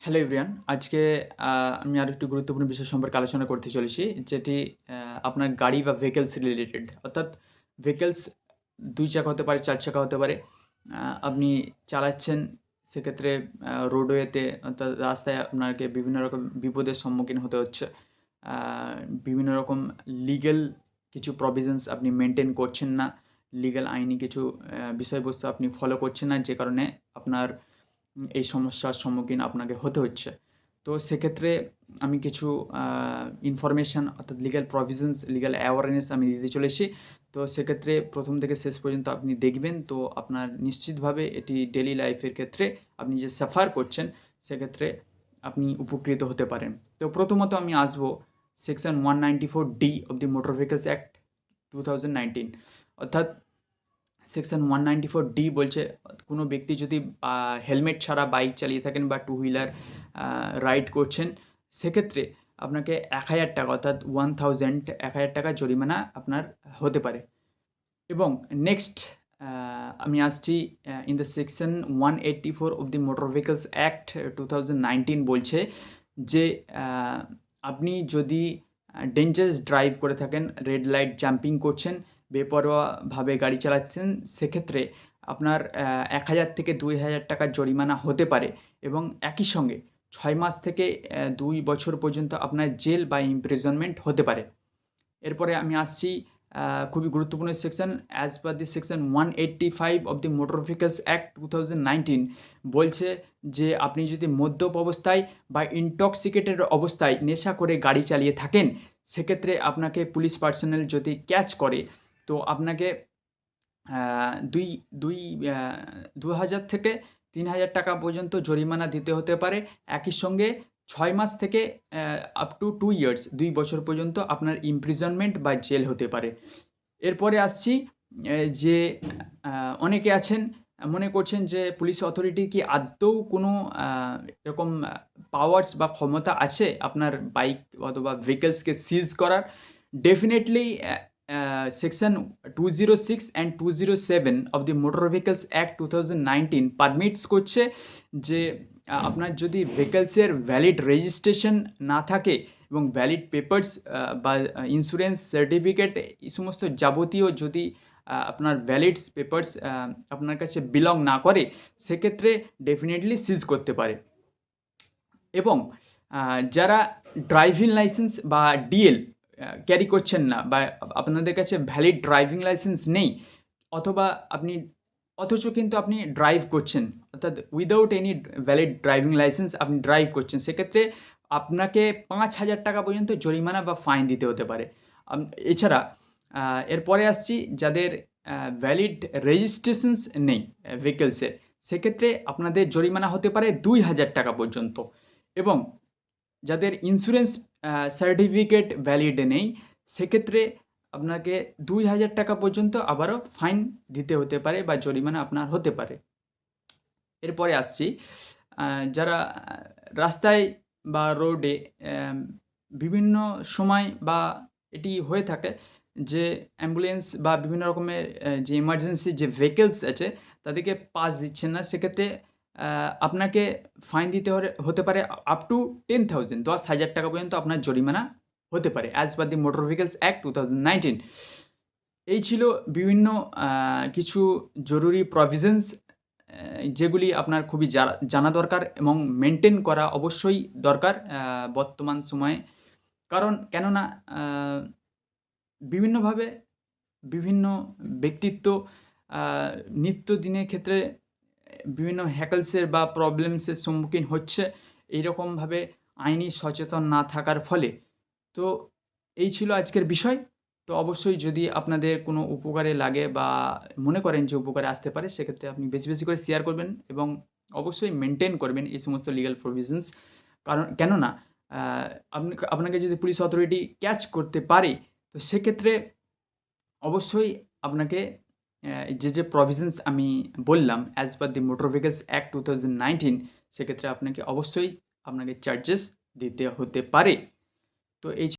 Hello everyone. আজকে আমি আরেকটি গুরুত্বপূর্ণ বিষয় সম্পর্কে আলোচনা করতে চলেছি, যেটি আপনার গাড়ি বা ভেহিকলস রিলেটেড। অর্থাৎ ভেহিকলস ২ চাকা হতে পারে, ৪ চাকা হতে পারে। আপনি চালাচ্ছেন, সেক্ষেত্রে রোডওয়েতে অর্থাৎ রাস্তায় আপনাকে বিভিন্ন রকম বিপদের সম্মুখীন হতে হচ্ছে। আ বিভিন্ন রকম লিগ্যাল কিছু প্রভিশনস আপনি মেইনটেইন করছেন না। লিগ্যাল আইনি কিছু বিষয়বস্তু আপনি ফলো করছেন না, যে কারণে আপনার এই সমস্যার সম্মুখীন আপনাকে হতে হচ্ছে। তো সেক্ষেত্রে আমি কিছু আ ইনফরমেশন অর্থাৎ লিগ্যাল প্রভিশনস, লিগ্যাল অ্যাওয়ারনেস আমি দিতে চলেছি। তো সেক্ষেত্রে ১ম থেকে শেষ পর্যন্ত আপনি দেখবেন, তো আপনার নিশ্চিতভাবে এটি ডেইলি লাইফের ক্ষেত্রে আপনি যে সাফার করছেন, সেক্ষেত্রে আপনি উপকৃত হতে পারেন। তো প্রথমত আমি আসবো section 194D of the motor vehicles act 2019। অর্থাৎ সেকশন 194D বলছে, কোনো ব্যক্তি যদি হেলমেট ছাড়া বাইক চালিয়ে থাকেন বা টু হুইলার রাইড করছেন, সেক্ষেত্রে আপনাকে ৳১,০০০ অর্থাৎ 1000 ৳১,০০০ জরিমানা আপনার হতে পারে। এবং নেক্সট আমি আসছি in the section 184 of the motor vehicles act 2019 বলছে যে আ আপনি যদি ডেঞ্জারাস ড্রাইভ করে থাকেন, রেড লাইট জাম্পিং করছেন, বেপরোয়াভাবে গাড়ি চালাচ্ছেন, সেক্ষেত্রে আপনার ৳১,০০০ থেকে ৳২,০০০ জরিমানা হতে পারে এবং একই সঙ্গে ৬ মাস থেকে ২ বছর পর্যন্ত আপনার জেল বা ইমপ্রিজনমেন্ট হতে পারে। এরপরে আমি আসছি খুবই গুরুত্বপূর্ণ section, as per the section 185 of the motor vehicles act 2019 বলছে যে আপনি যদি মদ্যপ অবস্থায় বা ইনটক্সিকেটেড অবস্থায় নেশা করে গাড়ি চালিয়ে থাকেন, সেক্ষেত্রে আপনাকে পুলিশ পার্সোনেল যদি ক্যাচ করে, তো আপনাকে আ দুই দুই আ ২,০০০ থেকে ৳৩,০০০ পর্যন্ত জরিমানা দিতে হতে পারে। একই সঙ্গে ৬ মাস থেকে আপ টু 2 ইয়ার্স ২ বছর পর্যন্ত আপনার ইমপ্রিজনমেন্ট বা জেল হতে পারে। এরপরে আসছি যে আ অনেকে আছেন মনে করছেন যে পুলিশ অথরিটির কি আদৌ কোনো আ এরকম পাওয়ারস বা ক্ষমতা আছে আপনার বাইক অথবা ভেহিকলসকে সিজ করার? Definitely section 206 and 207 of the motor vehicles act 2019 permits করছে যে আপনার যদি ভেহিকলসের ভ্যালিড রেজিস্ট্রেশন না থাকে এবং ভ্যালিড পেপারস বা ইন্স্যুরেন্স সার্টিফিকেট, এই সমস্ত যাবতীয় যদি আপনার ভ্যালিড পেপারস আপনার কাছে বিলং না করে, সেক্ষেত্রে ডেফিনিটলি সিজ করতে পারে। এবং যারা ড্রাইভিং লাইসেন্স বা ডিএল ক্যারি করছেন না, বা আপনাদের কাছে ভ্যালিড ড্রাইভিং লাইসেন্স নেই, অথবা আপনি অথচ কিন্তু আপনি ড্রাইভ করছেন, অর্থাৎ without any valid driving licence আপনি ড্রাইভ করছেন, সেক্ষেত্রে আপনাকে ৳৫,০০০ পর্যন্ত জরিমানা বা ফাইন দিতে হতে পারে। আম এছাড়া আ এরপরে আসছি যাদের ভ্যালিড রেজিস্ট্রেশনস নেই ভেহিকলসের, সেক্ষেত্রে আপনাদের জরিমানা হতে পারে ৳২,০০০ পর্যন্ত। এবং যাদের ইন্স্যুরেন্স সার্টিফিকেট ভ্যালিড নেই, সেক্ষেত্রে আপনাকে ৳২,০০০ পর্যন্ত আবারও ফাইন দিতে হতে পারে বা জরিমানা আপনার হতে পারে। এরপরে আসছি আ যারা রাস্তায় বা রোডে বিভিন্ন সময় বা এটি হয়ে থাকে যে অ্যাম্বুলেন্স বা বিভিন্ন রকমের যে এমার্জেন্সি যে ভেহিকলস আছে, তাদেরকে পাস দিচ্ছেন না। সেক্ষেত্রে আ আপনাকে ফাইন দিতে হতে পারে আপ টু 10,000 ৳১০,০০০ পর্যন্ত আপনার জরিমানা হতে পারে, অ্যাজ পার দি মোটর ভেহিকলস অ্যাক্ট 2019। এই ছিল বিভিন্ন আ কিছু জরুরি প্রভিশনস যেগুলি আপনার খুবই জানা দরকার এবং মেইনটেইন করা অবশ্যই দরকার বর্তমান সময়ে। কারণ কেননা আ বিভিন্নভাবে বিভিন্ন ব্যক্তিত্ব আ নিত্যদিনের ক্ষেত্রে বিভিন্ন হ্যাকেলসের বা প্রবলেমসের সম্মুখীন হচ্ছে, এইরকমভাবে আইনি সচেতন না থাকার ফলে। তো এই ছিল আজকের বিষয়। তো অবশ্যই যদি আপনাদের কোনো উপকারে লাগে বা মনে করেন যে উপকারে আসতে পারে, সেক্ষেত্রে আপনি বেশি, বেশি করে শেয়ার করবেন এবং অবশ্যই মেইনটেইন করবেন এই সমস্ত লিগ্যাল প্রভিশনস। কারণ কেননা আ আপনাকে যদি পুলিশ অথরিটি ক্যাচ করতে পারে, তো সেক্ষেত্রে অবশ্যই আপনাকে যে প্রভিশনস আমি বললাম অ্যাজ পার দি মোটর ভেহিকলস অ্যাক্ট 2019, সেক্ষেত্রে আপনাকে অবশ্যই আপনাকে চার্জেস দিতে হতে পারে। তো এই